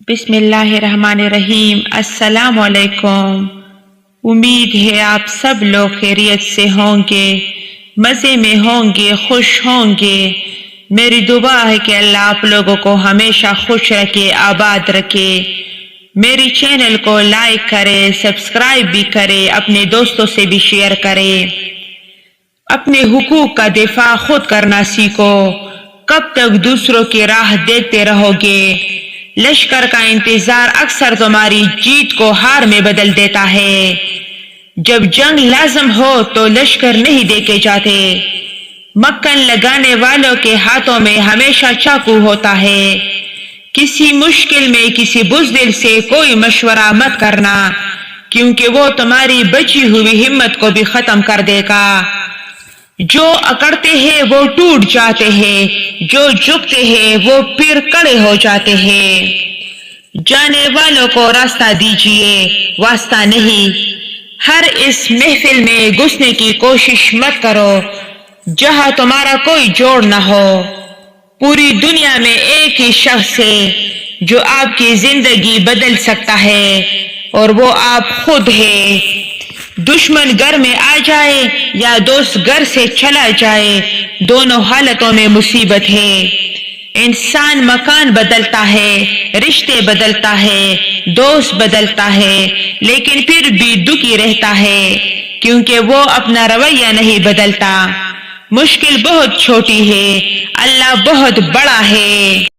بسم اللہ الرحمن الرحیم۔ السلام علیکم۔ امید ہے آپ سب لوگ خیریت سے ہوں گے، مزے میں ہوں گے، خوش ہوں گے۔ میری دعا ہے کہ اللہ آپ لوگوں کو ہمیشہ خوش رکھے، آباد رکھے۔ میری چینل کو لائک کرے، سبسکرائب بھی کرے، اپنے دوستوں سے بھی شیئر کرے۔ اپنے حقوق کا دفاع خود کرنا سیکھو۔ کب تک دوسروں کی راہ دیکھتے رہو گے؟ لشکر کا انتظار اکثر تمہاری جیت کو ہار میں بدل دیتا ہے۔ جب جنگ لازم ہو تو لشکر نہیں دیکھے جاتے۔ مکن لگانے والوں کے ہاتھوں میں ہمیشہ چاقو ہوتا ہے۔ کسی مشکل میں کسی بزدل سے کوئی مشورہ مت کرنا، کیونکہ وہ تمہاری بچی ہوئی ہمت کو بھی ختم کر دے گا۔ جو اکڑتے ہیں وہ ٹوٹ جاتے ہیں، جو جھکتے ہیں وہ پھر کھڑے ہو جاتے ہیں۔ جانے والوں کو راستہ دیجیے، واسطہ نہیں۔ ہر اس محفل میں گھسنے کی کوشش مت کرو جہاں تمہارا کوئی جوڑ نہ ہو۔ پوری دنیا میں ایک ہی شخص ہے جو آپ کی زندگی بدل سکتا ہے، اور وہ آپ خود ہیں۔ دشمن گھر میں آ جائے یا دوست گھر سے چلا جائے، دونوں حالتوں میں مصیبت ہے۔ انسان مکان بدلتا ہے، رشتے بدلتا ہے، دوست بدلتا ہے، لیکن پھر بھی دکھی رہتا ہے، کیونکہ وہ اپنا رویہ نہیں بدلتا۔ مشکل بہت چھوٹی ہے، اللہ بہت بڑا ہے۔